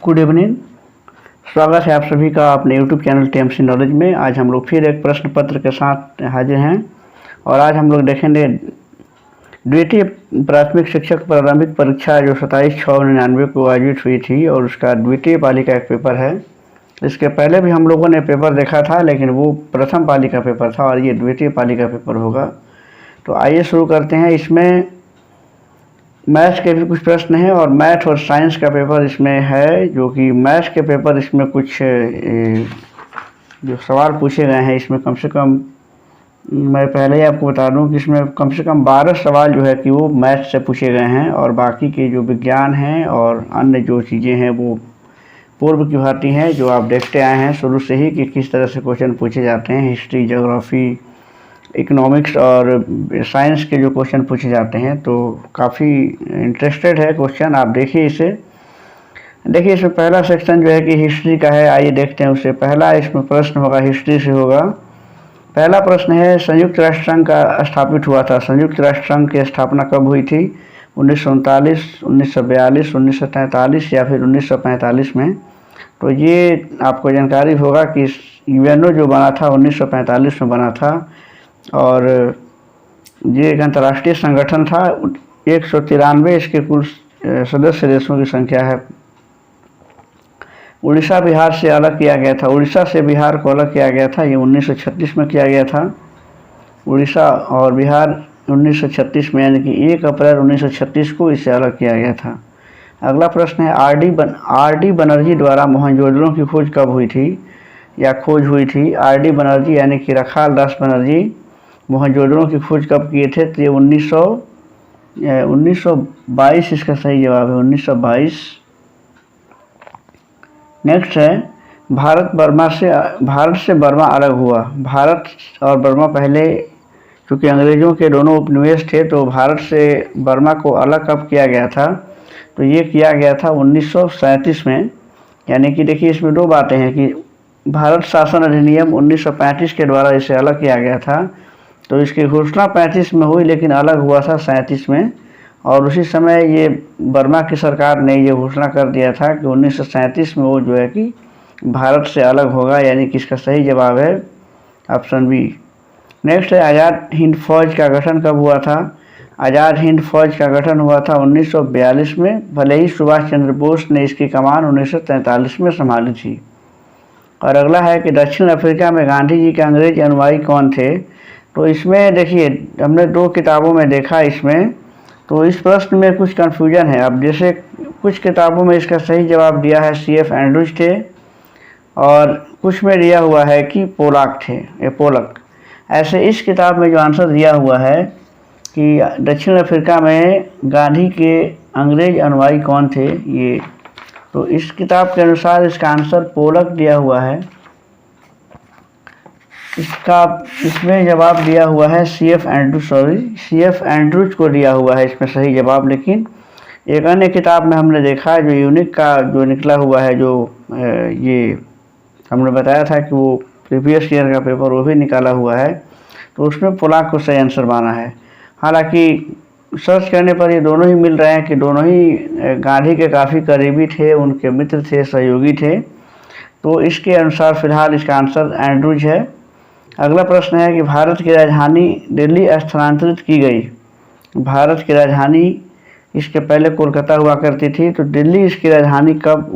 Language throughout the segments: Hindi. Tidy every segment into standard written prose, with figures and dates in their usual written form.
Good evening. स्वागत है आप सभी का अपने यूट्यूब चैनल टीएमसी नॉलेज में। आज हम लोग फिर एक प्रश्न पत्र के साथ हाजिर हैं और आज हम लोग देखेंगे द्वितीय प्राथमिक शिक्षक प्रारंभिक परीक्षा जो 27/6/99 को आयोजित हुई थी और उसका द्वितीय पाली का एक पेपर है। इसके पहले भी हम लोगों ने पेपर देखा था, लेकिन वो प्रथम पाली का पेपर था और ये द्वितीय पाली का पेपर होगा। तो आइए शुरू करते हैं। इसमें मैथ्स के भी कुछ प्रश्न हैं और मैथ और साइंस का पेपर इसमें है, जो कि मैथ्स के पेपर इसमें कुछ जो सवाल पूछे गए हैं इसमें कम से कम मैं पहले ही आपको बता दूं कि इसमें कम से कम 12 सवाल जो है कि वो मैथ्स से पूछे गए हैं और बाकी के जो विज्ञान हैं और अन्य जो चीज़ें हैं वो पूर्व की भांति हैं, जो आप देखते आए हैं शुरू से ही कि किस तरह से क्वेश्चन पूछे जाते हैं। हिस्ट्री, ज्योग्राफी, इकोनॉमिक्स और साइंस के जो क्वेश्चन पूछे जाते हैं, तो काफ़ी इंटरेस्टेड है क्वेश्चन। आप देखिए इसे। देखिए इसमें पहला सेक्शन जो है कि हिस्ट्री का है। आइए देखते हैं उसे। पहला इसमें प्रश्न होगा, हिस्ट्री से होगा। पहला प्रश्न है, संयुक्त राष्ट्र संघ का स्थापित हुआ था। संयुक्त राष्ट्र संघ की स्थापना कब हुई थी? 1939, 1942, 1943 या फिर 1945 में। तो ये आपको जानकारी होगा कि यूएनओ जो बना था 1945 में बना था और ये एक अंतर्राष्ट्रीय संगठन था। 193 इसके कुल सदस्य देशों की संख्या है। उड़ीसा बिहार से अलग किया गया था। उड़ीसा से बिहार को अलग किया गया था, ये 1936 में किया गया था। उड़ीसा और बिहार 1936 में, यानी कि 1 अप्रैल 1936 को इसे अलग किया गया था। अगला प्रश्न है, आर डी बनर्जी द्वारा मोहनजोदड़ो की खोज कब हुई थी या खोज हुई थी? आर डी बनर्जी यानी कि रखाल दास बनर्जी मोहनजोदड़ो की खोज कब किए थे? तो ये 1922 इसका सही जवाब है, 1922। नेक्स्ट है, भारत से बर्मा अलग हुआ। भारत और बर्मा पहले चूँकि अंग्रेज़ों के दोनों उपनिवेश थे, तो भारत से बर्मा को अलग कब किया गया था? तो ये किया गया था 1937 में। यानी कि देखिए इसमें दो बातें हैं कि भारत शासन अधिनियम 1935 के द्वारा इसे अलग किया गया था, तो इसकी घोषणा 35 में हुई लेकिन अलग हुआ था 37 में। और उसी समय ये बर्मा की सरकार ने ये घोषणा कर दिया था कि 1937 में वो जो है कि भारत से अलग होगा, यानी कि इसका सही जवाब है ऑप्शन बी। नेक्स्ट है, आज़ाद हिंद फौज का गठन कब हुआ था? आज़ाद हिंद फौज का गठन हुआ था 1942 में, भले ही सुभाष चंद्र बोस ने इसकी कमान 1943 में संभाली थी। और अगला है कि दक्षिण अफ्रीका में गांधी जी के अंग्रेज अनुयायी कौन थे? तो इसमें देखिए हमने 2 किताबों में देखा इसमें, तो इस प्रश्न में कुछ कन्फ्यूजन है। अब जैसे कुछ किताबों में इसका सही जवाब दिया है CF एंड्रूज थे और कुछ में दिया हुआ है कि पोलाक थे, ये पोलक। ऐसे इस किताब में जो आंसर दिया हुआ है कि दक्षिण अफ्रीका में गांधी के अंग्रेज अनुयायी कौन थे, ये तो इस किताब के अनुसार इसका आंसर पोलक दिया हुआ है। इसमें जवाब दिया हुआ है CF एंड्रूज को दिया हुआ है इसमें सही जवाब। लेकिन एक अन्य किताब में हमने देखा जो यूनिक का जो निकला हुआ है, जो ये हमने बताया था कि वो प्रीवियस ईयर का पेपर वो भी निकाला हुआ है, तो उसमें पोलाक को सही आंसर माना है। हालांकि सर्च करने पर ये दोनों ही मिल रहे हैं कि दोनों ही गांधी के काफ़ी करीबी थे, उनके मित्र थे, सहयोगी थे। तो इसके अनुसार फिलहाल इसका आंसर एंड्रूज है। अगला प्रश्न है कि भारत की राजधानी दिल्ली स्थानांतरित की गई। भारत की राजधानी इसके पहले कोलकाता हुआ करती थी, तो दिल्ली इसकी राजधानी कब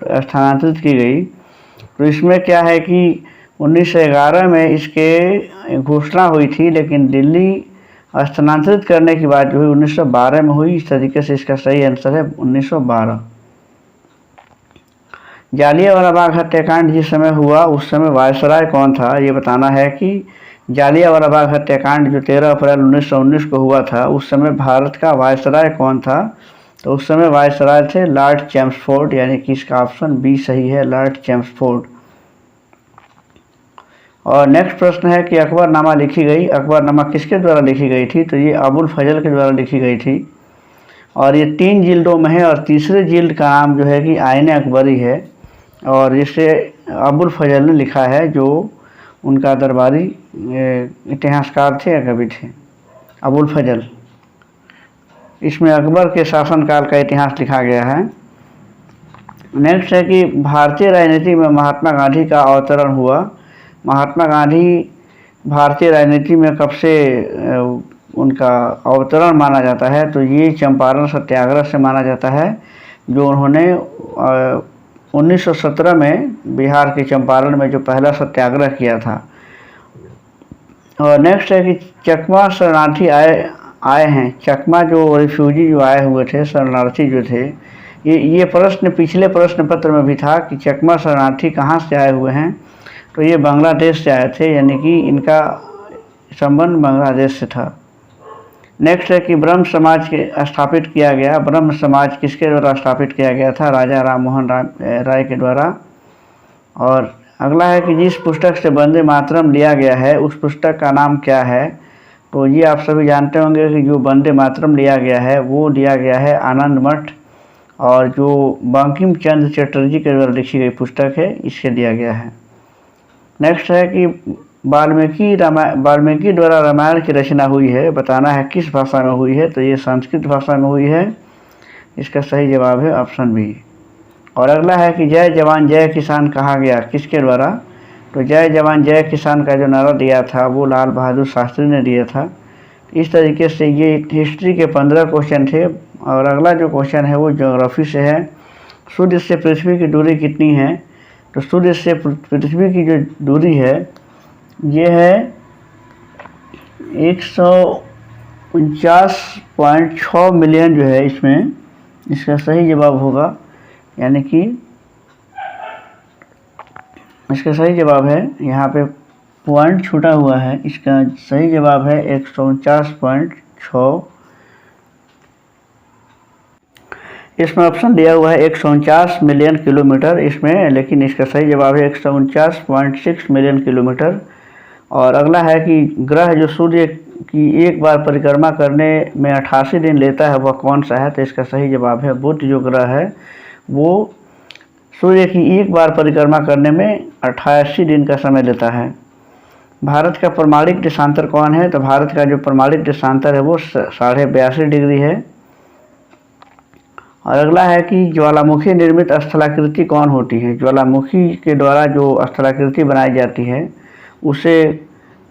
स्थानांतरित की गई? तो इसमें क्या है कि 1911 में इसके घोषणा हुई थी, लेकिन दिल्ली स्थानांतरित करने की बात जो हुई 1912 में हुई। इस तरीके से इसका सही आंसर है 1912। जालियांवाला बाग हत्याकांड जिस समय हुआ उस समय वायसराय कौन था? ये बताना है कि जालियांवाला बाग हत्याकांड जो 13 अप्रैल 1919 को हुआ था, उस समय भारत का वायसराय कौन था? तो उस समय वायसराय थे लॉर्ड चैम्सफोर्ड, यानी कि इसका ऑप्शन बी सही है, लॉर्ड चैम्सफोर्ड। और नेक्स्ट प्रश्न है कि अकबरनामा लिखी गई। अकबरनामा किसके द्वारा लिखी गई थी? तो ये अबुल फजल के द्वारा लिखी गई थी और ये 3 जिल्दों में है और तीसरे जिल्द का नाम जो है कि आईन अकबरी है और इसे अबुल फजल ने लिखा है, जो उनका दरबारी इतिहासकार थे या कवि थे, अबुल फजल। इसमें अकबर के शासनकाल का इतिहास लिखा गया है। नेक्स्ट है कि भारतीय राजनीति में महात्मा गांधी का अवतरण हुआ। महात्मा गांधी भारतीय राजनीति में कब से उनका अवतरण माना जाता है, तो ये चंपारण सत्याग्रह से माना जाता है, जो उन्होंने 1917 में बिहार के चंपारण में जो पहला सत्याग्रह किया था। और नेक्स्ट है कि चकमा शरणार्थी आए हैं। चकमा जो रिफ्यूजी जो आए हुए थे, शरणार्थी जो थे, ये प्रश्न पिछले प्रश्न पत्र में भी था कि चकमा शरणार्थी कहाँ से आए हुए हैं, तो ये बांग्लादेश से आए थे, यानी कि इनका संबंध बांग्लादेश से था। नेक्स्ट है कि ब्रह्म समाज के स्थापित किया गया। ब्रह्म समाज किसके द्वारा स्थापित किया गया था? राजा राम मोहन राय के द्वारा। और अगला है कि जिस पुस्तक से वंदे मातरम लिया गया है उस पुस्तक का नाम क्या है? तो ये आप सभी जानते होंगे कि जो वंदे मातरम लिया गया है वो लिया गया है आनंद मठ, और जो बंकिम चंद्र चटर्जी के द्वारा लिखी गई पुस्तक है इससे दिया गया है। नेक्स्ट है कि वाल्मीकि द्वारा रामायण की रचना हुई है, बताना है किस भाषा में हुई है, तो ये संस्कृत भाषा में हुई है। इसका सही जवाब है ऑप्शन बी। और अगला है कि जय जवान जय किसान कहा गया, किसके द्वारा? तो जय जवान जय किसान का जो नारा दिया था वो लाल बहादुर शास्त्री ने दिया था। इस तरीके से ये हिस्ट्री के 15 क्वेश्चन थे। और अगला जो क्वेश्चन है वो ज्योग्राफी से है। सूर्य से पृथ्वी की दूरी कितनी है? तो सूर्य से पृथ्वी की जो दूरी है ये है 149.6 मिलियन जो है इसमें, इसका सही जवाब होगा, यानी कि इसका सही जवाब है, यहाँ पे पॉइंट छूटा हुआ है, इसका सही जवाब है 149.6। इसमें ऑप्शन दिया हुआ है 149 मिलियन किलोमीटर इसमें, लेकिन इसका सही जवाब है 149.6 मिलियन किलोमीटर। और अगला है कि ग्रह जो सूर्य की एक बार परिक्रमा करने में 88 दिन लेता है वह कौन सा है? तो इसका सही जवाब है बुध जो ग्रह है वो सूर्य की एक बार परिक्रमा करने में 88 दिन का समय लेता है। भारत का प्रमाणिक देशांतर कौन है? तो भारत का जो प्रमाणिक देशांतर है वो 82.5 डिग्री है। और अगला है कि ज्वालामुखी निर्मित स्थलाकृति कौन होती है? ज्वालामुखी के द्वारा जो स्थलाकृति बनाई जाती है उसे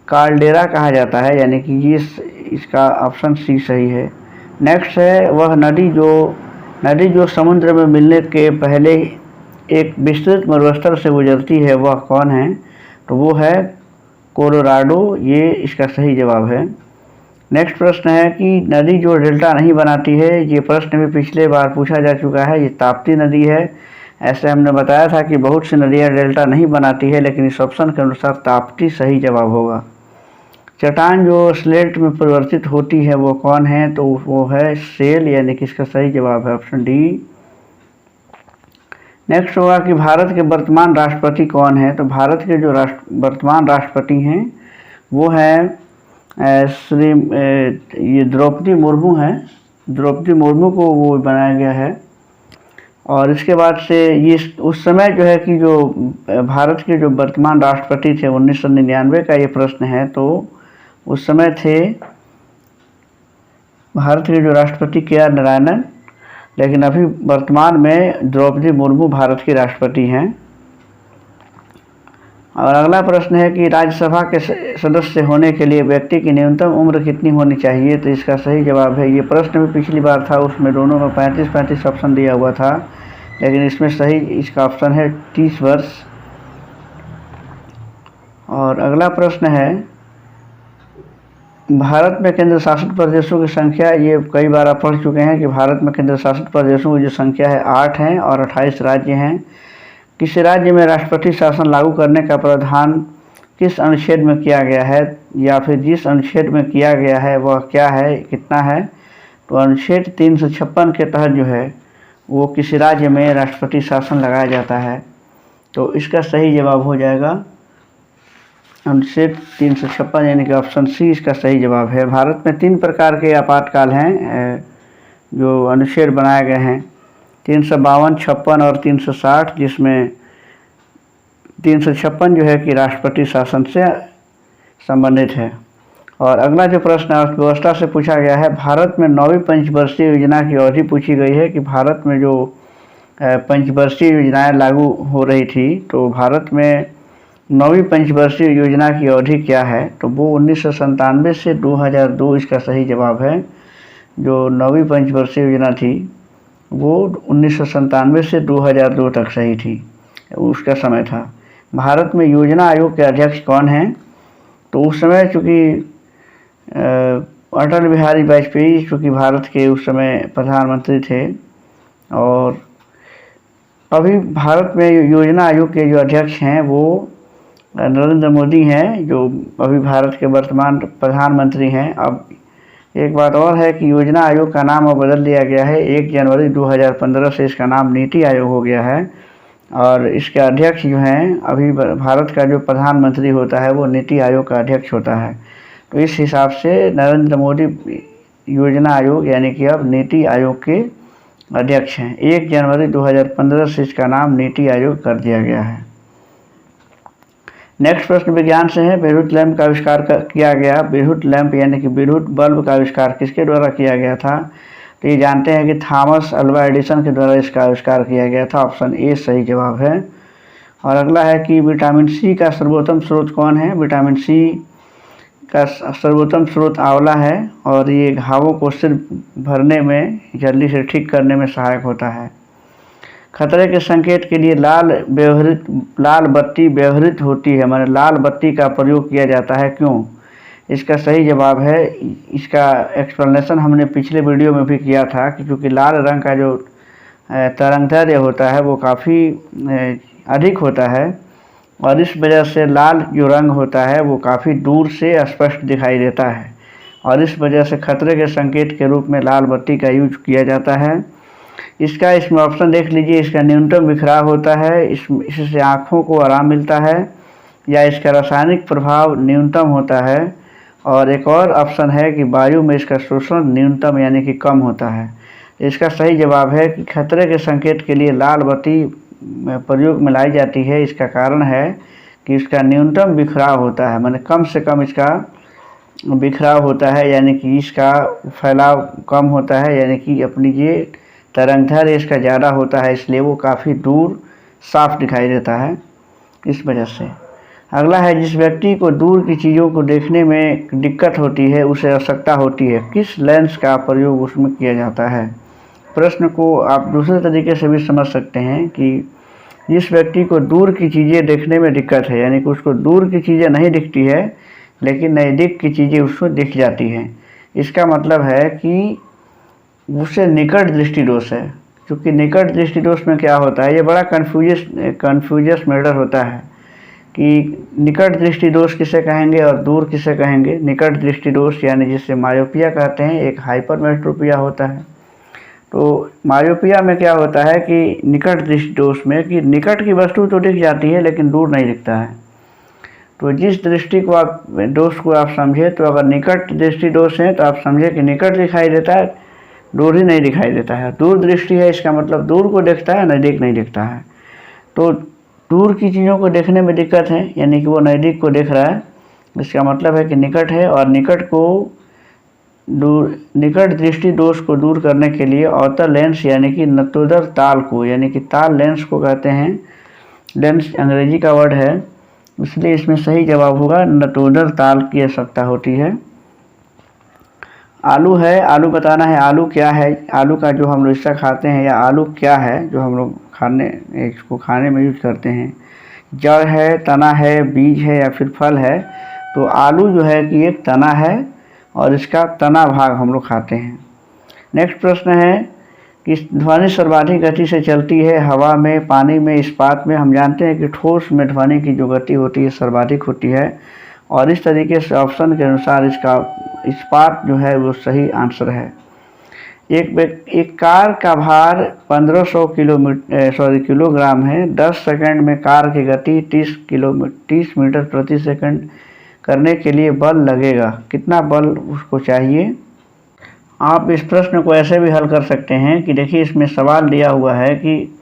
काल्डेरा कहा जाता है, यानी कि ये इसका ऑप्शन सी सही है। नेक्स्ट है वह नदी जो समुद्र में मिलने के पहले एक विस्तृत मरुस्थल से गुजरती है वह कौन है? तो वो है कोलोराडो, ये इसका सही जवाब है। नेक्स्ट प्रश्न है कि नदी जो डेल्टा नहीं बनाती है, ये प्रश्न भी पिछले बार पूछा जा चुका है, ये ताप्ती नदी है। ऐसे हमने बताया था कि बहुत सी नदियाँ डेल्टा नहीं बनाती है, लेकिन इस ऑप्शन के अनुसार ताप्ती सही जवाब होगा। चट्टान जो स्लेट में परिवर्तित होती है वो कौन है? तो वो है सेल, यानी कि इसका सही जवाब है ऑप्शन डी। नेक्स्ट होगा कि भारत के वर्तमान राष्ट्रपति कौन है? तो भारत के जो वर्तमान राष्ट्रपति हैं वो है ये द्रौपदी मुर्मू है। द्रौपदी मुर्मू को वो बनाया गया है। और इसके बाद से ये उस समय जो है कि जो भारत के जो वर्तमान राष्ट्रपति थे 1999 का ये प्रश्न है, तो उस समय थे भारत के जो राष्ट्रपति के.आर. नारायणन, लेकिन अभी वर्तमान में द्रौपदी मुर्मू भारत की राष्ट्रपति हैं। और अगला प्रश्न है कि राज्यसभा के सदस्य होने के लिए व्यक्ति की न्यूनतम उम्र कितनी होनी चाहिए? तो इसका सही जवाब है, ये प्रश्न भी पिछली बार था, उसमें दोनों में 35-35 ऑप्शन दिया हुआ था, लेकिन इसमें सही इसका ऑप्शन है 30 वर्ष। और अगला प्रश्न है भारत में केंद्र शासित प्रदेशों की संख्या, ये कई बार आप पढ़ चुके हैं कि भारत में केंद्र शासित प्रदेशों की जो संख्या है 8 हैं और 28 राज्य हैं। किस राज्य में राष्ट्रपति शासन लागू करने का प्रावधान किस अनुच्छेद में किया गया है, या फिर जिस अनुच्छेद में किया गया है वह क्या है, कितना है? तो अनुच्छेद 356 के तहत जो है वो किसी राज्य में राष्ट्रपति शासन लगाया जाता है, तो इसका सही जवाब हो जाएगा अनुच्छेद 356, यानी कि ऑप्शन सी इसका सही जवाब है। भारत में 3 प्रकार के आपातकाल हैं जो अनुच्छेद बनाए गए हैं, 352, 56 और 360, जिसमें 356 जो है कि राष्ट्रपति शासन से संबंधित है। और अगला जो प्रश्न अर्थव्यवस्था से पूछा गया है, भारत में 9वीं पंचवर्षीय योजना की अवधि पूछी गई है कि भारत में जो पंचवर्षीय योजनाएं लागू हो रही थी, तो भारत में 9वीं पंचवर्षीय योजना की अवधि क्या है? तो वो 1997 से 2002 इसका सही जवाब है। जो 9वीं पंचवर्षीय योजना थी वो 1997 से 2002 तक सही थी, उसका समय था। भारत में योजना आयोग के अध्यक्ष कौन हैं? तो उस समय चूँकि अटल बिहारी वाजपेयी चूँकि भारत के उस समय प्रधानमंत्री थे, और अभी भारत में योजना आयोग के जो अध्यक्ष हैं वो नरेंद्र मोदी हैं, जो अभी भारत के वर्तमान प्रधानमंत्री हैं। अब एक बात और है कि योजना आयोग का नाम अब बदल दिया गया है। 1 जनवरी 2015 से इसका नाम नीति आयोग हो गया है, और इसके अध्यक्ष जो हैं, अभी भारत का जो प्रधानमंत्री होता है वो नीति आयोग का अध्यक्ष होता है। तो इस हिसाब से नरेंद्र मोदी योजना आयोग यानी कि अब नीति आयोग के अध्यक्ष हैं। 1 जनवरी 2015 से इसका नाम नीति आयोग कर दिया गया है। नेक्स्ट प्रश्न विज्ञान से है। बिरहुट लैंप का आविष्कार किया गया। बिरहुट लैंप यानी कि बिरहुट बल्ब का आविष्कार किसके द्वारा किया गया था? तो ये जानते हैं कि थॉमस अल्वा एडिसन के द्वारा इसका आविष्कार किया गया था। ऑप्शन ए सही जवाब है। और अगला है कि विटामिन सी का सर्वोत्तम स्रोत कौन है? विटामिन सी का सर्वोत्तम स्रोत आंवला है, और ये घावों को सिर्फ भरने में, जल्दी से ठीक करने में सहायक होता है। खतरे के संकेत के लिए लाल बत्ती व्यवहृत होती है, माने लाल बत्ती का प्रयोग किया जाता है, क्यों? इसका सही जवाब है, इसका एक्सप्लेनेशन हमने पिछले वीडियो में भी किया था कि क्योंकि लाल रंग का जो तरंगदैर्ध्य होता है वो काफ़ी अधिक होता है, और इस वजह से लाल जो रंग होता है वो काफ़ी दूर से स्पष्ट दिखाई देता है, और इस वजह से खतरे के संकेत के रूप में लाल बत्ती का यूज किया जाता है। इसमें ऑप्शन देख लीजिए। इसका न्यूनतम बिखराव होता है, इससे आँखों को आराम मिलता है, या इसका रासायनिक प्रभाव न्यूनतम होता है, और एक और ऑप्शन है कि वायु में इसका शोषण न्यूनतम यानी कि कम होता है। इसका सही जवाब है कि खतरे के संकेत के लिए लाल बत्ती प्रयोग में लाई जाती है। इसका कारण है कि इसका न्यूनतम बिखराव होता है, माने कम से कम इसका बिखराव होता है, यानी कि इसका फैलाव कम होता है, यानी कि अपनी ये तरंगदैर्ध्य इसका ज़्यादा होता है, इसलिए वो काफ़ी दूर साफ दिखाई देता है, इस वजह से। अगला है, जिस व्यक्ति को दूर की चीज़ों को देखने में दिक्कत होती है उसे आवश्यकता होती है, किस लेंस का प्रयोग उसमें किया जाता है? प्रश्न को आप दूसरे तरीके से भी समझ सकते हैं कि जिस व्यक्ति को दूर की चीज़ें देखने में दिक्कत है, यानी कि उसको दूर की चीज़ें नहीं दिखती है लेकिन नज़दीक की चीज़ें उसको दिख जाती हैं, इसका मतलब है कि उसे निकट दृष्टि दोष है। क्योंकि निकट दृष्टि दोष में क्या होता है, ये बड़ा कन्फ्यूजस मैटर होता है कि निकट दृष्टि दोष किसे कहेंगे और दूर किसे कहेंगे। निकट दृष्टि दोष यानी जिसे मायोपिया कहते हैं, एक हाइपरमेट्रोपिया होता है। तो मायोपिया में क्या होता है कि निकट दृष्टि दोष में कि निकट की वस्तु तो दिख जाती है लेकिन दूर नहीं दिखता है। तो जिस दृष्टि को आप दोष को आप समझे, तो अगर निकट दृष्टि दोष है तो आप समझे कि निकट दिखाई देता है, दूर ही नहीं दिखाई देता है। दूर दृष्टि है, इसका मतलब दूर को देखता है, नज़दीक नहीं दिखता है। तो दूर की चीज़ों को देखने में दिक्कत है, यानी कि वो नज़दीक को देख रहा है, इसका मतलब है कि निकट है। और निकट दृष्टि दोष को दूर करने के लिए अवतल लेंस यानी कि नतोदर ताल को, यानी कि ताल लेंस को कहते हैं। लेंस अंग्रेजी का वर्ड है, इसलिए इसमें सही जवाब होगा नतोदर ताल की आवश्यकता होती है। आलू है, आलू बताना है आलू क्या है। आलू का जो हम लोग हिस्सा खाते हैं, या आलू क्या है जो हम लोग इसको खाने में यूज करते हैं। जड़ है, तना है, बीज है या फिर फल है। तो आलू जो है कि एक तना है और इसका तना भाग हम लोग खाते हैं। नेक्स्ट प्रश्न है कि ध्वनि सर्वाधिक गति से चलती है, हवा में, पानी में, इस्पात में। हम जानते हैं कि ठोस में ध्वनि की जो गति होती है सर्वाधिक होती है, और इस तरीके से ऑप्शन के अनुसार इसका इस्पात जो है वो सही आंसर है। एक कार का भार 1500 किलोग्राम है। 10 सेकंड में कार की गति 30 मीटर प्रति सेकंड करने के लिए बल लगेगा, कितना बल उसको चाहिए? आप इस प्रश्न को ऐसे भी हल कर सकते हैं कि देखिए, इसमें सवाल दिया हुआ है कि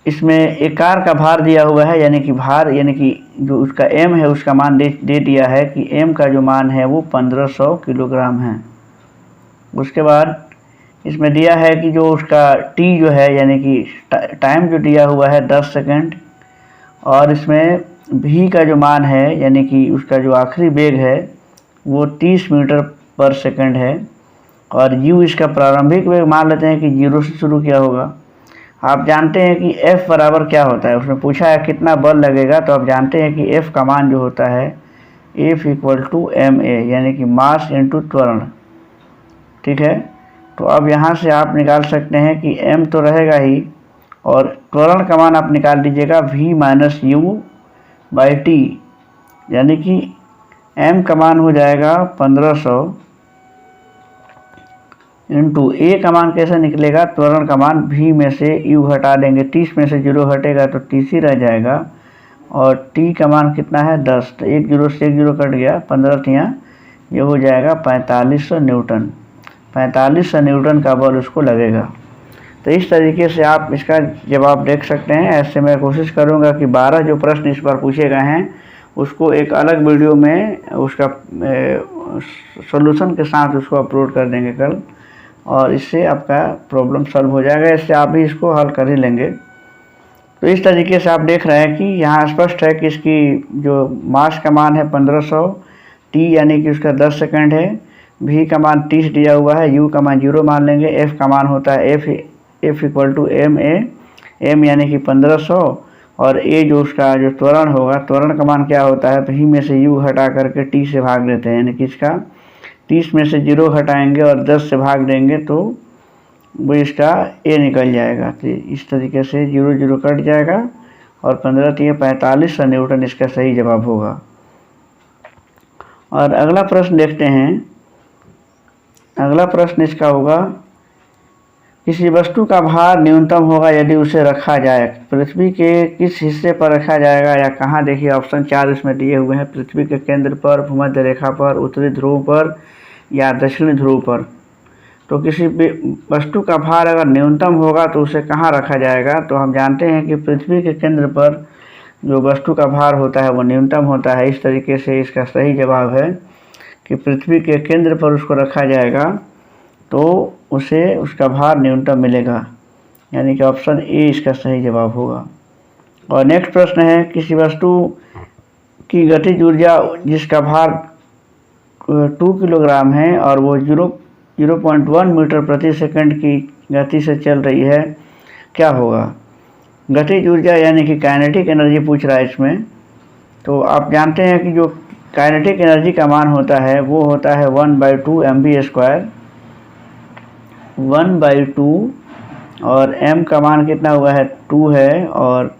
इसमें एक कार का भार दिया हुआ है, यानी कि भार यानी कि जो उसका एम है उसका मान दे दिया है कि एम का जो मान है वो 1500 किलोग्राम है। उसके बाद इसमें दिया है कि जो उसका टी जो है यानी कि टाइम जो दिया हुआ है 10 सेकंड, और इसमें भी का जो मान है यानी कि उसका जो आखिरी वेग है वो 30 मीटर पर सेकंड है, और यू इसका प्रारंभिक वेग मान लेते हैं कि 0 से शुरू किया होगा। आप जानते हैं कि F बराबर क्या होता है, उसमें पूछा है कितना बल लगेगा, तो आप जानते हैं कि F का मान जो होता है F इक्वल टू ma यानी कि मास इंटू त्वरण। ठीक है, तो अब यहाँ से आप निकाल सकते हैं कि m तो रहेगा ही, और त्वरण का मान आप निकाल दीजिएगा v minus you by T, यानी कि m का मान हो जाएगा 1500 इंटू a का मान कैसे निकलेगा, त्वरण का मान v में से u हटा देंगे, 30 में से 0 हटेगा तो 30 ही रह जाएगा, और t का मान कितना है 10, तो 1 0 से 1 0 कट गया, 15 तियाँ ये हो जाएगा 4500 न्यूटन। 4500 न्यूटन का बल उसको लगेगा। तो इस तरीके से आप इसका जवाब देख सकते हैं। ऐसे मैं कोशिश करूंगा कि 12 जो प्रश्न इस बार पूछे गए हैं उसको एक अलग वीडियो में उसका सॉल्यूशन के साथ उसको अपलोड कर देंगे कल, और इससे आपका प्रॉब्लम सॉल्व हो जाएगा, इससे आप भी इसको हल कर ही लेंगे। तो इस तरीके से आप देख रहे हैं कि यहाँ स्पष्ट है कि इसकी जो मास का मान है 1500, टी यानी कि उसका 10 सेकंड है, भी का मान 30 दिया हुआ है, यू का मान 0 मान लेंगे, एफ का मान होता है F equal to M A, M यानी कि 1500, और ए जो उसका जो त्वरण होगा, त्वरण का मान क्या होता है, भी में से यू हटा करके टी से भाग देते हैं, यानी कि इसका 30 में से 0 हटाएंगे और 10 से भाग देंगे तो वो इसका ए निकल जाएगा। तो इस तरीके से 0 0 कट जाएगा, और 15 तो 4500 न्यूटन इसका सही जवाब होगा। और अगला प्रश्न देखते हैं। अगला प्रश्न इसका होगा, किसी वस्तु का भार न्यूनतम होगा यदि उसे रखा जाए, पृथ्वी के किस हिस्से पर रखा जाएगा या कहाँ। देखिए ऑप्शन 4 इसमें दिए हुए हैं, पृथ्वी के केंद्र पर, भूमध्य रेखा पर, उत्तरी ध्रुव पर या दक्षिणी ध्रुव पर। तो किसी वस्तु का भार अगर न्यूनतम होगा तो उसे कहाँ रखा जाएगा, तो हम जानते हैं कि पृथ्वी के केंद्र पर जो वस्तु का भार होता है वो न्यूनतम होता है। इस तरीके से इसका सही जवाब है कि पृथ्वी के केंद्र पर उसको रखा जाएगा तो उसे उसका भार न्यूनतम मिलेगा, यानी कि ऑप्शन ए इसका सही जवाब होगा। और नेक्स्ट प्रश्न है, किसी वस्तु की गतिज ऊर्जा जिसका भार 2 किलोग्राम है और वो 0.1 मीटर प्रति सेकंड की गति से चल रही है, क्या होगा। गतिज ऊर्जा यानी कि काइनेटिक एनर्जी पूछ रहा है इसमें। तो आप जानते हैं कि जो काइनेटिक एनर्जी का मान होता है वो होता है 1/2 mv², 1/2, और m का मान कितना हुआ है 2 है, और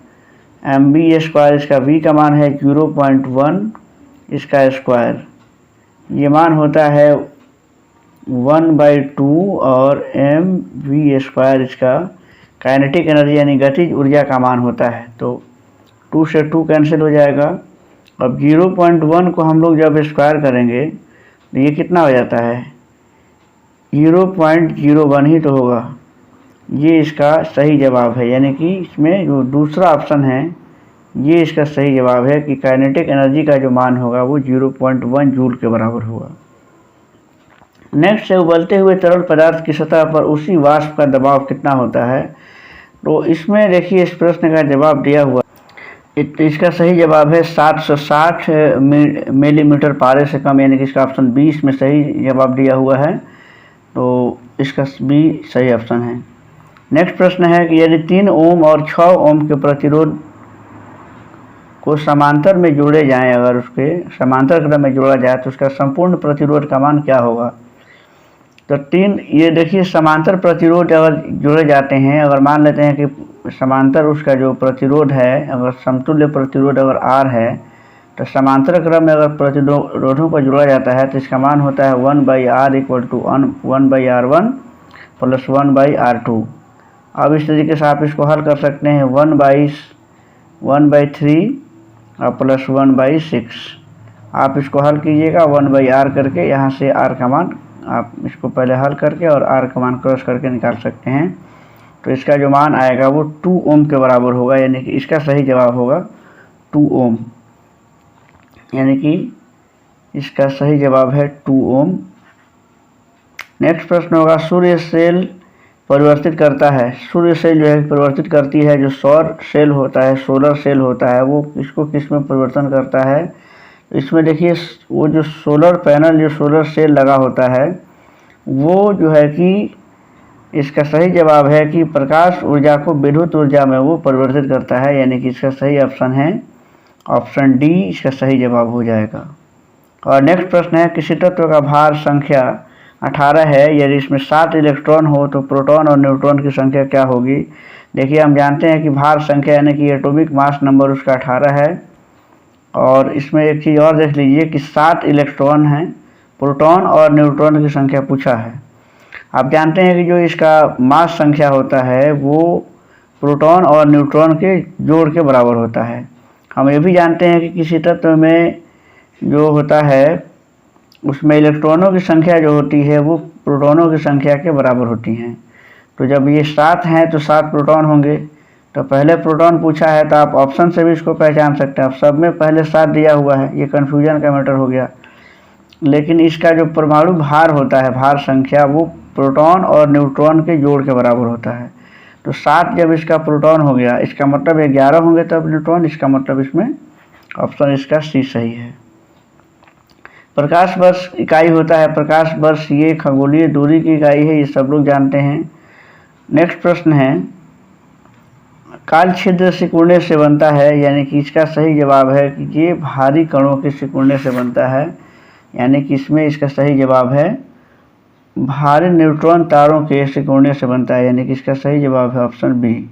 mv² इसका v का मान है 0.1 इसका स्क्वायर, ये मान होता है 1/2 और mv² इसका काइनेटिक एनर्जी यानी गतिज ऊर्जा का मान होता है। तो 2 से 2 कैंसिल हो जाएगा। अब 0.1 को हम लोग जब स्क्वायर करेंगे तो ये कितना हो जाता है, 0.01 ही तो होगा। ये इसका सही जवाब है, यानी कि इसमें जो दूसरा ऑप्शन है ये इसका सही जवाब है कि काइनेटिक एनर्जी का जो मान होगा वो 0.1 जूल के बराबर होगा। नेक्स्ट है, उबलते हुए तरल पदार्थ की सतह पर उसी वाष्प का दबाव कितना होता है। तो इसमें देखिए इस प्रश्न का जवाब दिया हुआ, इसका सही जवाब है 760 मिलीमीटर पारे से कम, यानी कि इसका ऑप्शन 20 में सही जवाब दिया हुआ है, तो इसका बी सही ऑप्शन है। नेक्स्ट प्रश्न है कि यदि 3 ओम और 6 ओम के प्रतिरोध को समांतर में जोड़े जाएं, अगर उसके समांतर क्रम में जोड़ा जाए तो उसका संपूर्ण प्रतिरोध का मान क्या होगा। तो 3, ये देखिए समांतर प्रतिरोध अगर जोड़े जाते हैं, अगर मान लेते हैं कि समांतर उसका जो प्रतिरोध है, अगर समतुल्य प्रतिरोध अगर R है, तो समांतर क्रम में अगर प्रतिरोधों को जोड़ा जाता है तो इसका मान होता है 1/R equal to 1/R1 plus 1/R2। अब इस तरीके से आप इसको हल कर सकते हैं, 1/3 और प्लस 1/6। आप इसको हल कीजिएगा 1/R करके, यहाँ से R का मान आप इसको पहले हल करके और R का मान क्रॉस करके निकाल सकते हैं। तो इसका जो मान आएगा वो 2 ओम के बराबर होगा, यानी कि इसका सही जवाब होगा 2 ओम, यानी कि इसका सही जवाब है 2 ओम। नेक्स्ट प्रश्न होगा सूर्य सेल परिवर्तित करता है। सूर्य सेल जो है परिवर्तित करती है, जो सौर सेल होता है, सोलर सेल होता है, वो इसको किस में परिवर्तन करता है। तो इसमें देखिए वो जो सोलर पैनल, जो सोलर सेल लगा होता है, वो जो है कि इसका सही जवाब है कि प्रकाश ऊर्जा को विद्युत ऊर्जा में वो परिवर्तित करता है, यानी कि इसका सही ऑप्शन है ऑप्शन डी, इसका सही जवाब हो जाएगा। और नेक्स्ट प्रश्न है किसी तत्व का भार संख्या 18 है, यदि इसमें 7 इलेक्ट्रॉन हो तो प्रोटॉन और न्यूट्रॉन की संख्या क्या होगी। देखिए हम जानते हैं कि भार संख्या यानी कि एटॉमिक मास नंबर उसका 18 है, और इसमें एक चीज़ और देख लीजिए कि 7 इलेक्ट्रॉन हैं, प्रोटॉन और न्यूट्रॉन की संख्या पूछा है। आप जानते हैं कि जो इसका मास संख्या होता है वो प्रोटॉन और न्यूट्रॉन के जोड़ के बराबर होता है। हम ये भी जानते हैं कि किसी तत्व में जो होता है उसमें इलेक्ट्रॉनों की संख्या जो होती है वो प्रोटॉनों की संख्या के बराबर होती हैं। तो जब ये 7 हैं तो 7 प्रोटॉन होंगे, तो पहले प्रोटॉन पूछा है तो आप ऑप्शन से भी इसको पहचान सकते हैं। अब सब में पहले 7 दिया हुआ है, ये कन्फ्यूजन का मैटर हो गया। लेकिन इसका जो परमाणु भार होता है, भार संख्या, वो प्रोटॉन और न्यूट्रॉन के जोड़ के बराबर होता है। तो 7 जब इसका प्रोटॉन हो गया, इसका मतलब 11 होंगे तब न्यूट्रॉन, इसका मतलब इसमें ऑप्शन इसका सी सही है। प्रकाश वर्ष इकाई होता है, प्रकाश वर्ष ये खगोलीय दूरी की इकाई है, ये सब लोग जानते हैं। नेक्स्ट प्रश्न है काल छिद्र सिकुड़ने से बनता है, यानी कि इसका सही जवाब है कि ये भारी कणों के सिकुड़ने से बनता है, यानी कि इसमें इसका सही जवाब है भारी न्यूट्रॉन तारों के सिकुड़ने से बनता है, यानी कि इसका सही जवाब है ऑप्शन बी।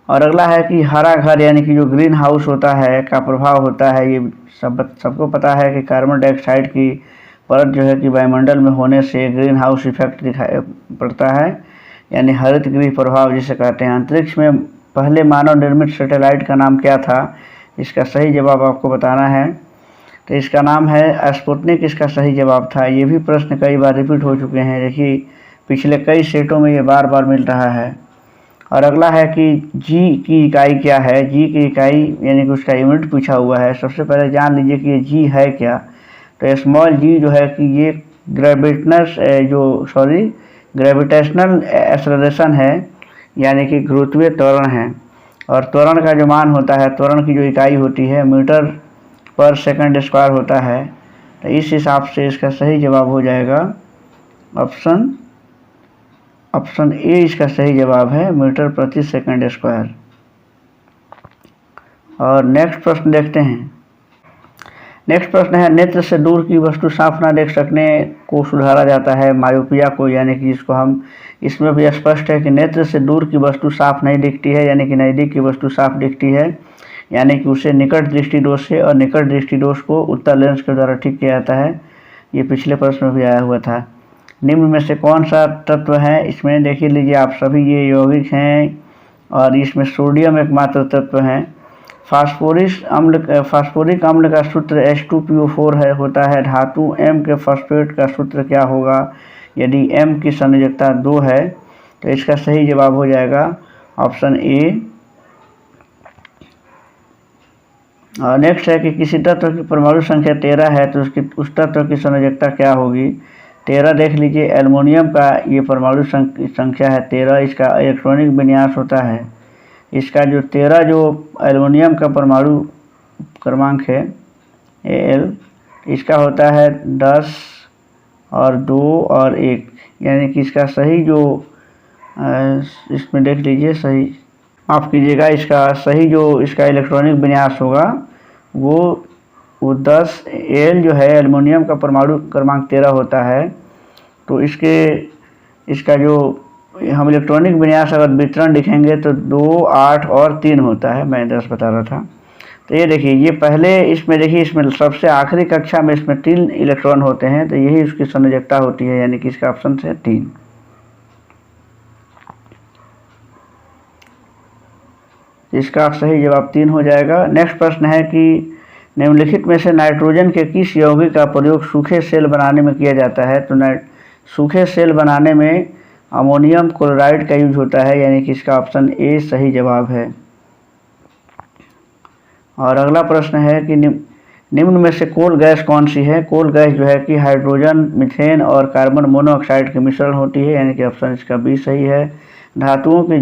और अगला है कि हरा घर यानी कि जो ग्रीन हाउस होता है का प्रभाव होता है, ये सबको पता है कि कार्बन डाइऑक्साइड की परत जो है कि वायुमंडल में होने से ग्रीन हाउस इफेक्ट दिखाई पड़ता है, यानी हरित गृह प्रभाव जिसे कहते हैं। अंतरिक्ष में पहले मानव निर्मित सैटेलाइट का नाम क्या था, इसका सही जवाब आपको बताना है। तो इसका नाम है स्पुतनिक, इसका सही जवाब था। ये भी प्रश्न कई बार रिपीट हो चुके हैं, देखिए पिछले कई सेटों में ये बार बार मिल रहा है। और अगला है कि जी की इकाई क्या है। जी की इकाई यानी कि उसका यूनिट पूछा हुआ है। सबसे पहले जान लीजिए कि ये जी है क्या। तो स्मॉल जी जो है कि ये ग्रेविटेशनल एक्सेलरेशन है, यानी कि गुरुत्वीय त्वरण है। और त्वरण का जो मान होता है, त्वरण की जो इकाई होती है मीटर पर सेकंड स्क्वायर होता है। तो इस हिसाब से इसका सही जवाब हो जाएगा ऑप्शन ए, इसका सही जवाब है मीटर प्रति सेकंड स्क्वायर। और नेक्स्ट प्रश्न देखते हैं। नेक्स्ट प्रश्न है नेत्र से दूर की वस्तु साफ ना देख सकने को सुधारा जाता है मायोपिया को, यानी कि इसको हम इसमें भी स्पष्ट है कि नेत्र से दूर की वस्तु साफ नहीं दिखती है, यानी कि नज़दीक की वस्तु साफ दिखती है, यानी कि उसे निकट दृष्टि दोष से, और निकट दृष्टि दोष को उत्तल लेंस के द्वारा ठीक किया जाता है। ये पिछले प्रश्न में भी आया हुआ था। निम्न में से कौन सा तत्व है, इसमें देखिए लीजिए आप सभी ये यौगिक हैं, और इसमें सोडियम एकमात्र तत्व है। फास्फोरिक अम्ल का सूत्र H2PO4 है होता है। धातु M के फॉस्फेट का सूत्र क्या होगा, यदि M की संयोजकता 2 है। तो इसका सही जवाब हो जाएगा ऑप्शन ए। और नेक्स्ट है कि किसी तत्व की परमाणु संख्या 13 है तो उस तत्व की संयोजकता क्या होगी। 13 देख लीजिए, एल्युमिनियम का ये परमाणु संख्या है 13, इसका इलेक्ट्रॉनिक विन्यास होता है। इसका जो 13 जो एल्युमिनियम का परमाणु क्रमांक है Al, इसका होता है 10 और 2 और 1, यानी कि इसका सही जो इसमें देख लीजिए, सही माफ़ कीजिएगा, इसका सही जो इसका इलेक्ट्रॉनिक विन्यास होगा वो 10 Al जो है एल्युमिनियम का परमाणु क्रमांक 13 होता है। तो इसका जो हम इलेक्ट्रॉनिक विन्यास अगर वितरण लिखेंगे तो 2, 8 और 3 होता है, मैं 10 बता रहा था। तो ये देखिए, ये पहले इसमें देखिए, इसमें सबसे आखिरी कक्षा में इसमें 3 इलेक्ट्रॉन होते हैं, तो यही उसकी संयोजकता होती है, यानी कि इसका ऑप्शन है 3। इसका सही जवाब 3 हो जाएगा। नेक्स्ट प्रश्न है कि निम्नलिखित में से नाइट्रोजन के किस यौगिक का प्रयोग सूखे सेल बनाने में किया जाता है। तो सूखे सेल बनाने में अमोनियम क्लोराइड का यूज होता है, यानी कि इसका ऑप्शन ए सही जवाब है। और अगला प्रश्न है कि निम्न में से कोल गैस कौन सी है? कोल गैस जो है कि हाइड्रोजन, मीथेन और कार्बन मोनोऑक्साइड के मिश्रण होती है, यानी कि ऑप्शन इसका बी सही है। धातुओं के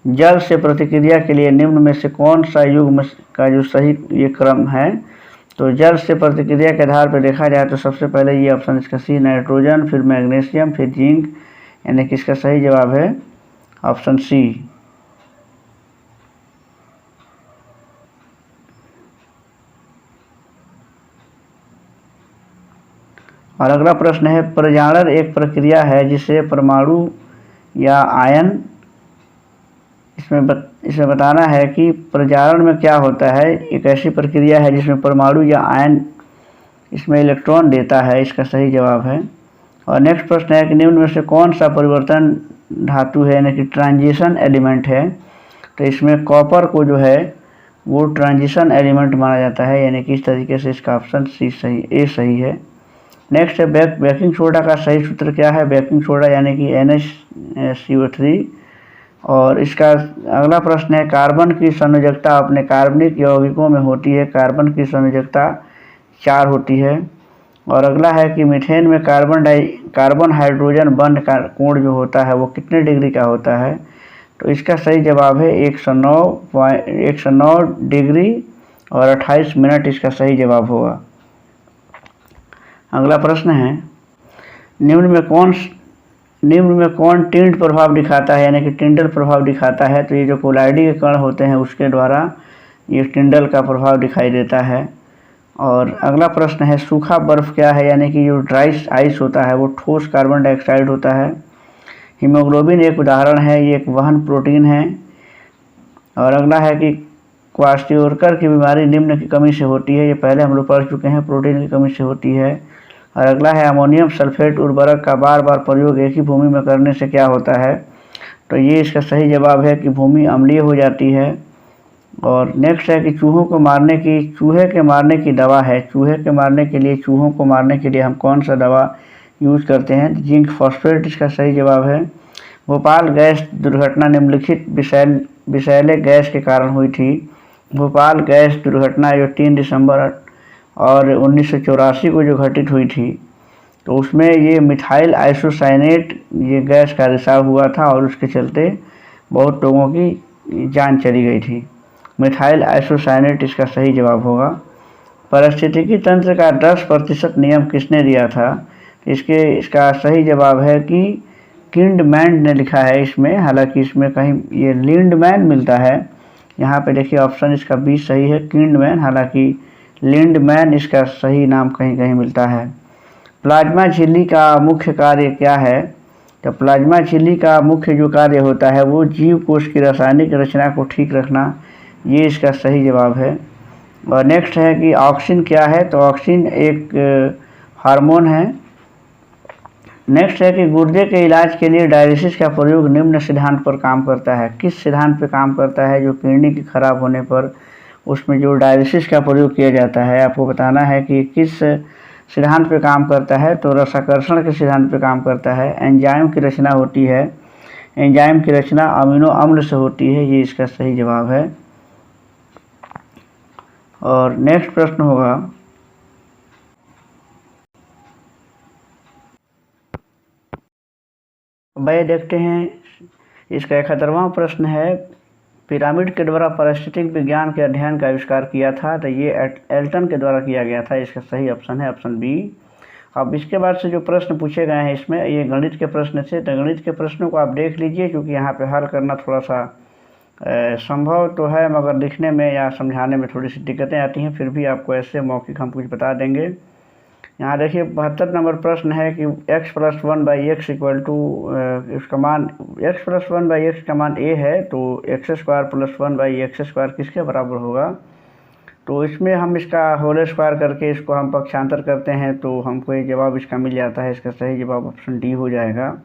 जल से प्रतिक्रिया के लिए निम्न में से कौन सा युग्म का जो सही ये क्रम है? तो जल से प्रतिक्रिया के आधार पर देखा जाए तो सबसे पहले ये ऑप्शन इसका सी नाइट्रोजन, फिर मैग्नीशियम, फिर जिंक, यानी कि इसका सही जवाब है ऑप्शन सी। और अगला प्रश्न है, प्रजारण एक प्रक्रिया है जिसे परमाणु या आयन, इसमें बताना है कि प्रजारण में क्या होता है। एक ऐसी प्रक्रिया है जिसमें परमाणु या आयन इसमें इलेक्ट्रॉन देता है, इसका सही जवाब है। और नेक्स्ट प्रश्न है कि निम्न में से कौन सा परिवर्तन धातु है, यानी कि ट्रांजिशन एलिमेंट है? तो इसमें कॉपर को जो है वो ट्रांजिशन एलिमेंट माना जाता है, यानी कि इस तरीके से इसका ऑप्शन सी सही, ए सही है। नेक्स्ट है बेकिंग सोडा का सही सूत्र क्या है? बेकिंग सोडा यानी कि NaCO3। और इसका अगला प्रश्न है, कार्बन की संयोजकता अपने कार्बनिक यौगिकों में होती है, कार्बन की संयोजकता 4 होती है। और अगला है कि मीथेन में कार्बन हाइड्रोजन बंध का कोण जो होता है वो कितने डिग्री का होता है? तो इसका सही जवाब है 109 डिग्री और 28 मिनट इसका सही जवाब होगा। अगला प्रश्न है, निम्न में कौन टिंड प्रभाव दिखाता है, यानी कि टिंडल प्रभाव दिखाता है? तो ये जो कोलाइडी के कण होते हैं उसके द्वारा ये टिंडल का प्रभाव दिखाई देता है। और अगला प्रश्न है, सूखा बर्फ क्या है, यानी कि जो ड्राई आइस होता है वो ठोस कार्बन डाइऑक्साइड होता है। हीमोग्लोबिन एक उदाहरण है, ये एक वहन प्रोटीन है। और अगला है कि क्वास्टियोरकर की बीमारी निम्न की कमी से होती है, ये पहले हम लोग पढ़ चुके हैं, प्रोटीन की कमी से होती है। और अगला है, अमोनियम सल्फेट उर्वरक का बार बार प्रयोग एक ही भूमि में करने से क्या होता है? तो ये इसका सही जवाब है कि भूमि अम्लीय हो जाती है। और नेक्स्ट है कि चूहे के मारने की दवा है, चूहों को मारने के लिए हम कौन सा दवा यूज करते हैं? जिंक फॉस्फेट इसका सही जवाब है। भोपाल गैस दुर्घटना निम्नलिखित विषैले गैस के कारण हुई थी। भोपाल गैस दुर्घटना जो 3 दिसंबर और 1984 को जो घटित हुई थी, तो उसमें ये मिथाइल आइसोसाइनेट ये गैस का रिसाव हुआ था और उसके चलते बहुत लोगों की जान चली गई थी। मिथाइल आइसोसाइनेट इसका सही जवाब होगा। पारिस्थितिकी तंत्र का 10% नियम किसने दिया था? इसका सही जवाब है कि किंडमैन ने लिखा है इसमें, हालांकि इसमें कहीं ये लिंडमैन मिलता है। यहाँ पे देखिए ऑप्शन इसका बी सही है, किंडमैन, हालांकि लिंडमैन इसका सही नाम कहीं कहीं मिलता है। प्लाज्मा झिल्ली का मुख्य कार्य क्या है? तो प्लाज्मा झिल्ली का मुख्य जो कार्य होता है वो जीव कोश की रासायनिक रचना को ठीक रखना, ये इसका सही जवाब है। और नेक्स्ट है कि ऑक्सिन क्या है? तो ऑक्सिन एक हार्मोन है। नेक्स्ट है कि गुर्दे के इलाज के लिए डायलिसिस का प्रयोग निम्न सिद्धांत पर काम करता है। किस सिद्धांत पर काम करता है? जो किडनी के खराब होने पर उसमें जो डायलिसिस का प्रयोग किया जाता है, आपको बताना है कि किस सिद्धांत पे काम करता है। तो रसाकर्षण के सिद्धांत पे काम करता है। एंजाइम की रचना होती है, एंजाइम की रचना अमीनो अम्ल से होती है, ये इसका सही जवाब है। और नेक्स्ट प्रश्न होगा, भाई देखते हैं इसका 71वां प्रश्न है, पिरामिड के द्वारा पारिस्थितिक विज्ञान के अध्ययन का आविष्कार किया था? तो ये एल्टन के द्वारा किया गया था, इसका सही ऑप्शन है ऑप्शन बी। अब इसके बाद से जो प्रश्न पूछे गए हैं इसमें ये गणित के प्रश्न थे, तो गणित के प्रश्नों को आप देख लीजिए, क्योंकि यहाँ पे हल करना थोड़ा सा संभव तो है मगर लिखने में या समझाने में थोड़ी सी दिक्कतें आती हैं, फिर भी आपको ऐसे मौखिक हम कुछ बता देंगे। यहाँ देखिए 72 नंबर प्रश्न है कि x + 1/x इक्वल टू इसका मान x + 1/x का मान a है, तो x² + 1/x² किसके बराबर होगा? तो इसमें हम इसका होल स्क्वायर करके इसको हम पक्षांतर करते हैं तो हमको ये जवाब इसका मिल जाता है। इसका सही जवाब ऑप्शन डी हो जाएगा।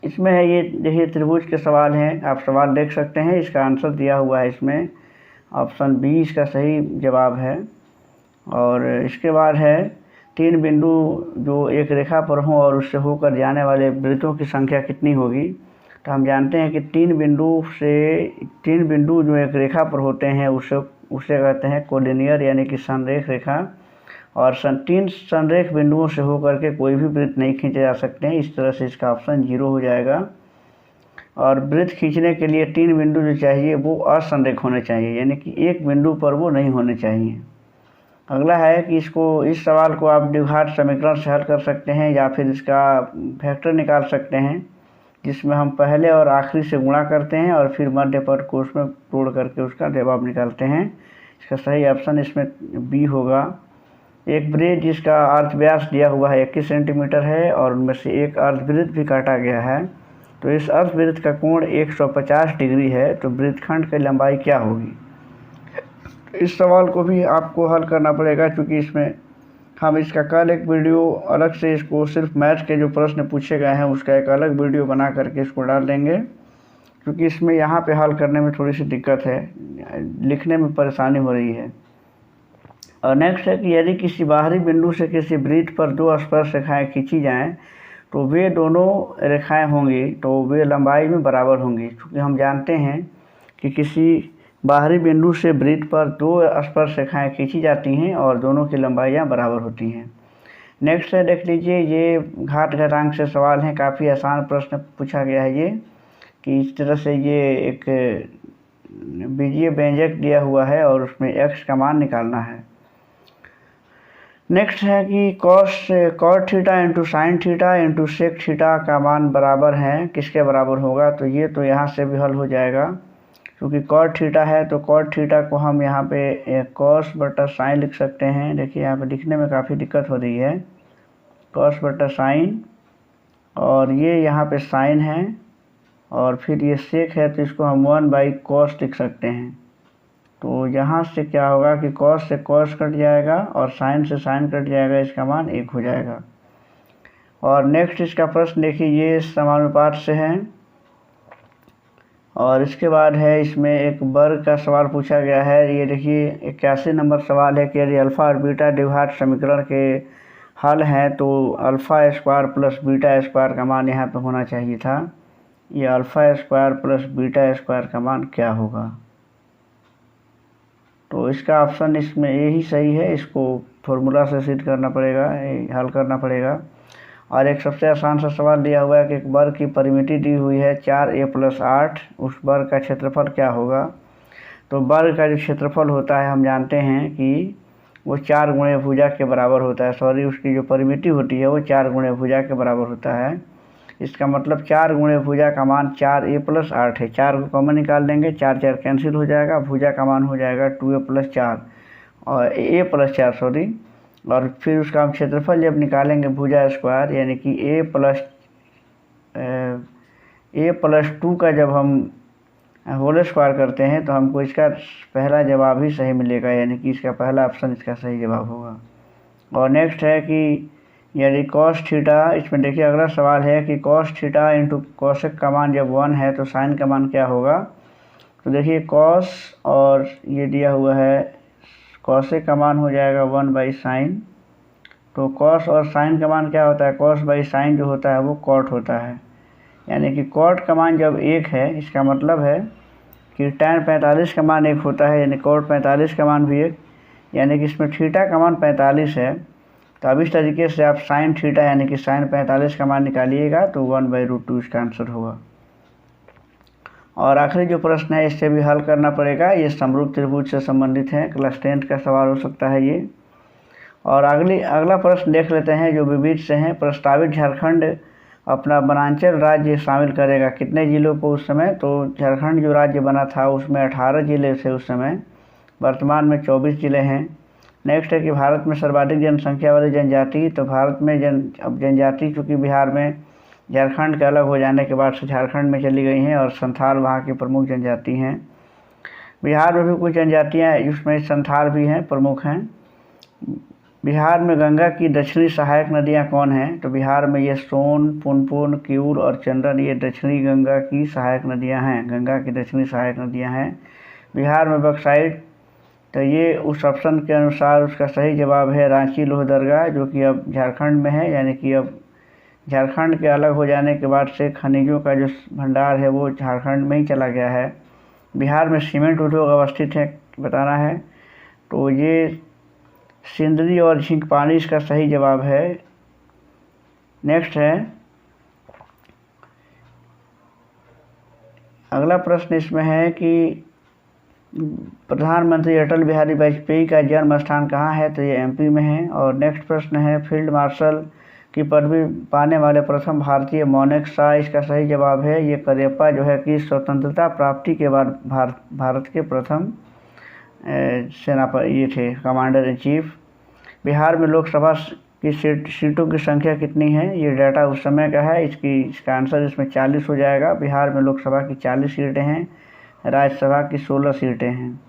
इसमें है ये देखिए त्रिभुज के सवाल हैं, आप सवाल देख सकते हैं, इसका आंसर दिया हुआ है इसमें, ऑप्शन बी इसका सही जवाब है। और इसके बाद है 3 बिंदु जो एक रेखा पर हों और उससे होकर जाने वाले वृत्तों की संख्या कितनी होगी? तो हम जानते हैं कि 3 बिंदु जो एक रेखा पर होते हैं उससे उसे कहते हैं कोलिनियर यानी कि संरेख रेखा। और 3 संरेख बिंदुओं से होकर के कोई भी वृत्त नहीं खींचे जा सकते हैं। इस तरह से इसका ऑप्शन 0 हो जाएगा। और वृत्त खींचने के लिए 3 बिंदु जो चाहिए वो असंरेख होने चाहिए, यानी कि एक बिंदु पर वो नहीं होने चाहिए। अगला है कि इस सवाल को आप द्विघात समीकरण से हल कर सकते हैं या फिर इसका फैक्टर निकाल सकते हैं, जिसमें हम पहले और आखिरी से गुणा करते हैं और फिर मध्य पद को उसमें तोड़ करके उसका जवाब निकालते हैं। इसका सही ऑप्शन इसमें बी होगा। एक वृत्त जिसका अर्धव्यास दिया हुआ है 21 सेंटीमीटर है और उनमें से एक अर्धवृत्त भी काटा गया है, तो इस अर्धवृत्त का कोण 150 डिग्री है, तो वृत्तखंड की लंबाई क्या होगी। इस सवाल को भी आपको हल करना पड़ेगा, क्योंकि इसमें हम इसका कल एक वीडियो अलग से इसको सिर्फ मैथ के जो प्रश्न पूछे गए हैं उसका एक अलग वीडियो बना करके इसको डाल देंगे, क्योंकि इसमें यहाँ पे हल करने में थोड़ी सी दिक्कत है, लिखने में परेशानी हो रही है। और नेक्स्ट है कि यदि किसी बाहरी बिंदु से किसी वृत्त पर 2 स्पर्श रेखाएँ खींची जाएँ तो वे दोनों रेखाएँ होंगी तो वे लंबाई में बराबर होंगी, क्योंकि हम जानते हैं कि किसी बाहरी बिंदु से वृत्त पर 2 स्पर्श रेखाएँ खींची जाती हैं और दोनों की लंबाइयाँ बराबर होती हैं। नेक्स्ट है, देख लीजिए, ये घात घातांक से सवाल हैं, काफ़ी आसान प्रश्न पूछा गया है ये, कि इस तरह से ये एक बीजीय व्यंजक दिया हुआ है और उसमें x का मान निकालना है। नेक्स्ट है कि cot theta into sine theta into sec theta का मान बराबर है, किसके बराबर होगा, तो ये तो यहाँ से भी हल हो जाएगा, क्योंकि कॉट थीटा है तो कॉट थीटा को हम यहाँ पे कॉस बटा साइन लिख सकते हैं। देखिए यहाँ पे लिखने में काफ़ी दिक्कत हो रही है, कॉस बटा साइन, और ये यहाँ पे साइन है और फिर ये सेक है तो इसको हम 1/cos लिख सकते हैं। तो यहाँ से क्या होगा कि कॉस से कॉस कट जाएगा और साइन से साइन कट जाएगा, इसका मान 1 हो जाएगा। और नेक्स्ट इसका प्रश्न देखिए, ये समानुपात से है और इसके बाद है इसमें एक वर्ग का सवाल पूछा गया है। ये देखिए 81 नंबर सवाल है कि यदि अल्फ़ा और बीटा द्विघात समीकरण के हल हैं तो alpha square plus beta square का मान यहाँ पे होना चाहिए था। ये alpha square plus beta square का मान क्या होगा, तो इसका ऑप्शन इसमें यही सही है, इसको फॉर्मूला से सिद्ध करना पड़ेगा, हल करना पड़ेगा। और एक सबसे आसान सा सवाल दिया हुआ है कि एक वर्ग की परिमिति दी हुई है 4a+8, उस वर्ग का क्षेत्रफल क्या होगा। तो वर्ग का जो क्षेत्रफल होता है हम जानते हैं कि वो 4 गुणे भुजा के बराबर होता है, सॉरी उसकी जो परिमिति होती है वो 4 गुणे भुजा के बराबर होता है। इसका मतलब 4 गुणे भुजा का मान 4a+8 है, 4 को कॉमन निकाल देंगे, 4 4 कैंसिल हो जाएगा, भुजा का मान हो जाएगा 2a+4 और a+4 सॉरी, और फिर उसका हम क्षेत्रफल जब निकालेंगे भुजा स्क्वायर, यानी कि a+2 का जब हम होल स्क्वायर करते हैं तो हमको इसका पहला जवाब ही सही मिलेगा, यानी कि इसका पहला ऑप्शन इसका सही जवाब होगा। और नेक्स्ट है कि यदि कॉस थीटा, इसमें देखिए अगला सवाल है कि कॉस थीटा इंटू कॉसेक का मान जब 1 है तो साइन का मान क्या होगा। तो देखिए कॉस और ये दिया हुआ है, कॉसेक का मान हो जाएगा 1/sin। तो कॉस और साइन का मान क्या होता है, cos/sin जो होता है वो कॉट होता है, यानी कि कॉट का मान जब 1 है इसका मतलब है कि tan 45 का मान 1 होता है, यानी cot 45 का मान भी 1, यानी कि इसमें थीटा का मान 45 है। तो अब इस तरीके से आप साइन थीटा यानी कि साइन 45 का मान निकालिएगा तो 1/√2 इसका आंसर होगा। और आखिरी जो प्रश्न है इससे भी हल करना पड़ेगा, ये समरूप त्रिभुज से संबंधित है, क्लास 10 का सवाल हो सकता है ये। और अगला प्रश्न देख लेते हैं जो विविध से हैं। प्रस्तावित झारखंड अपना वनांचल राज्य शामिल करेगा कितने जिलों को उस समय, तो झारखंड जो राज्य बना था उसमें 18 जिले थे उस समय, वर्तमान में 24 जिले हैं। नेक्स्ट है कि भारत में सर्वाधिक जनसंख्या वाली जनजाति, तो भारत में अब जनजाति चूँकि बिहार में झारखंड के अलग हो जाने के बाद से झारखंड में चली गई हैं और संथाल वहाँ की प्रमुख जनजाति हैं। बिहार में भी कुछ जनजातियाँ जिसमें संथाल भी हैं, प्रमुख हैं। बिहार में गंगा की दक्षिणी सहायक नदियाँ कौन हैं, तो बिहार में ये सोन, पुनपुन, किऊल और चंदन ये दक्षिणी गंगा की सहायक नदियाँ हैं, गंगा की दक्षिणी सहायक नदियाँ हैं। बिहार में बक्साइट, तो ये उस ऑप्शन के अनुसार उसका सही जवाब है रांची लोहरदगा, जो कि अब झारखंड में है, यानी कि अब झारखंड के अलग हो जाने के बाद से खनिजों का जो भंडार है वो झारखंड में ही चला गया है। बिहार में सीमेंट उद्योग अवस्थित है, बताना है। तो ये सिंदरी और झींक पानी इसका सही जवाब है। नेक्स्ट है, अगला प्रश्न इसमें है कि प्रधानमंत्री अटल बिहारी वाजपेयी का जन्म स्थान कहाँ है, तो ये एमपी में है। और नेक्स्ट प्रश्न है, फील्ड मार्शल की पदवी पाने वाले प्रथम भारतीय मौनिक शाह, इसका सही जवाब है ये करेप्पा जो है कि स्वतंत्रता प्राप्ति के बाद भारत के प्रथम सेना पर ये थे कमांडर इन चीफ। बिहार में लोकसभा की सीटों की संख्या कितनी है, ये डाटा उस समय का है, इसका आंसर इसमें 40 हो जाएगा। बिहार में लोकसभा की 40 सीटें हैं, राज्यसभा की 16 सीटें हैं।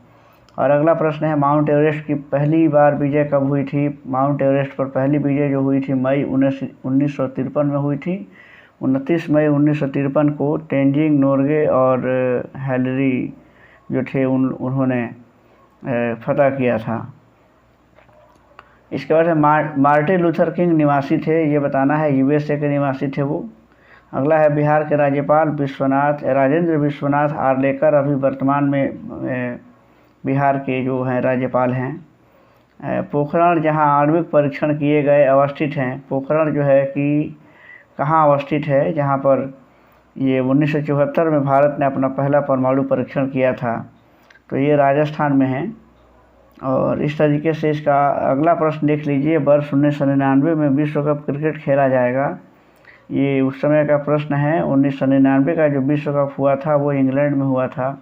और अगला प्रश्न है, माउंट एवरेस्ट की पहली बार विजय कब हुई थी। माउंट एवरेस्ट पर पहली विजय जो हुई थी मई 1953 में हुई थी। 29 मई 1953 को तेंजिंग नोर्गे और हैलरी जो थे उन्होंने फतह किया था। इसके बाद मार्टिन लूथर किंग निवासी थे, ये बताना है, यूएसए के निवासी थे वो। अगला है, बिहार के राज्यपाल राजेंद्र विश्वनाथ आर्लेकर अभी वर्तमान में बिहार के जो हैं राज्यपाल हैं। पोखरण जहां आणविक परीक्षण किए गए अवस्थित हैं, पोखरण जो है कि कहाँ अवस्थित है, जहां पर ये 1974 में भारत ने अपना पहला परमाणु परीक्षण किया था, तो ये राजस्थान में है। और इस तरीके से इसका अगला प्रश्न देख लीजिए, वर्ष 1999 में विश्व कप क्रिकेट खेला जाएगा, ये उस समय का प्रश्न है। 1999 का जो विश्व कप हुआ था वो इंग्लैंड में हुआ था।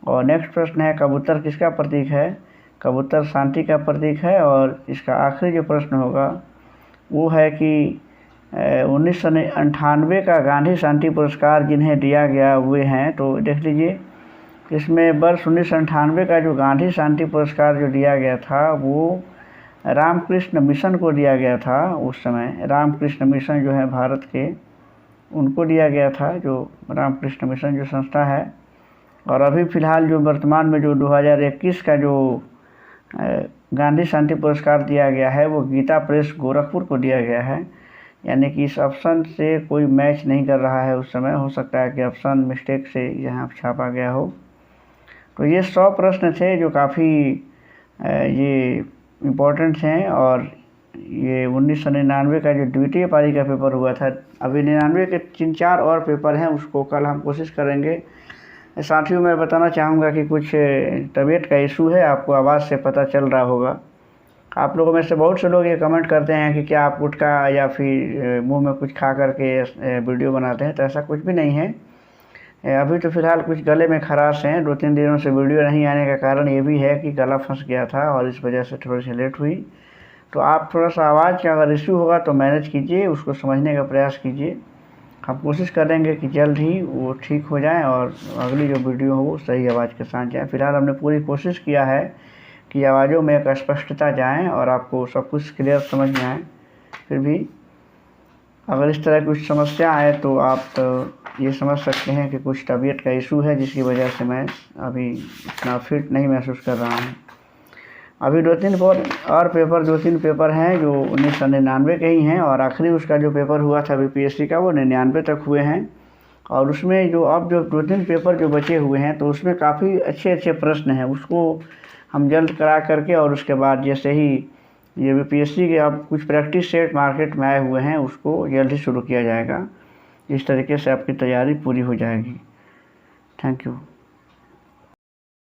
और नेक्स्ट प्रश्न है, कबूतर किसका प्रतीक है। कबूतर शांति का प्रतीक है। और इसका आखिरी जो प्रश्न होगा वो है कि 1998 का गांधी शांति पुरस्कार जिन्हें दिया गया हुए हैं, तो देख लीजिए इसमें वर्ष 1998 का जो गांधी शांति पुरस्कार जो दिया गया था वो रामकृष्ण मिशन को दिया गया था। उस समय रामकृष्ण मिशन जो है भारत के, उनको दिया गया था, जो रामकृष्ण मिशन जो संस्था है। और अभी फ़िलहाल जो वर्तमान में जो 2021 का जो गांधी शांति पुरस्कार दिया गया है वो गीता प्रेस गोरखपुर को दिया गया है। यानी कि इस ऑप्शन से कोई मैच नहीं कर रहा है उस समय, हो सकता है कि ऑप्शन मिस्टेक से यहाँ छापा गया हो। तो ये 100 प्रश्न थे जो काफ़ी ये इम्पोर्टेंट हैं। और ये 1999 का जो द्वितीय पारी का पेपर हुआ था, अभी 99 के 3-4 और पेपर हैं, उसको कल हम कोशिश करेंगे। साथियों, मैं बताना चाहूँगा कि कुछ तबीयत का इशू है, आपको आवाज़ से पता चल रहा होगा। आप लोगों में से बहुत से लोग ये कमेंट करते हैं कि क्या आप गुटखा या फिर मुंह में कुछ खा करके वीडियो बनाते हैं, तो ऐसा कुछ भी नहीं है। अभी तो फ़िलहाल कुछ गले में खराश हैं, 2-3 दिनों से वीडियो नहीं आने का कारण ये भी है कि गला फंस गया था और इस वजह से थोड़ी सी लेट हुई। तो आप थोड़ा सा आवाज़ का अगर इशू होगा तो मैनेज कीजिए, उसको समझने का प्रयास कीजिए। हम कोशिश करेंगे कि जल्द ही वो ठीक हो जाए और अगली जो वीडियो हो वो सही आवाज़ के साथ जाए। फिलहाल हमने पूरी कोशिश किया है कि आवाज़ों में एक स्पष्टता जाए और आपको सब कुछ क्लियर समझ में आए। फिर भी अगर इस तरह कुछ समस्या आए तो आप ये समझ सकते हैं कि कुछ तबीयत का इशू है, जिसकी वजह से मैं अभी इतना फिट नहीं महसूस कर रहा हूँ। अभी 2-3 पेपर हैं जो 1999 के ही हैं। और आखिरी उसका जो पेपर हुआ था बीपीएससी का वो 99 तक हुए हैं। और उसमें जो अब जो 2-3 पेपर जो बचे हुए हैं तो उसमें काफ़ी अच्छे प्रश्न हैं, उसको हम जल्द करा करके और उसके बाद जैसे ही ये बीपीएससी के अब कुछ प्रैक्टिस सेट मार्केट में आए हुए हैं उसको जल्द ही शुरू किया जाएगा। इस तरीके से आपकी तैयारी पूरी हो जाएगी। Thank you.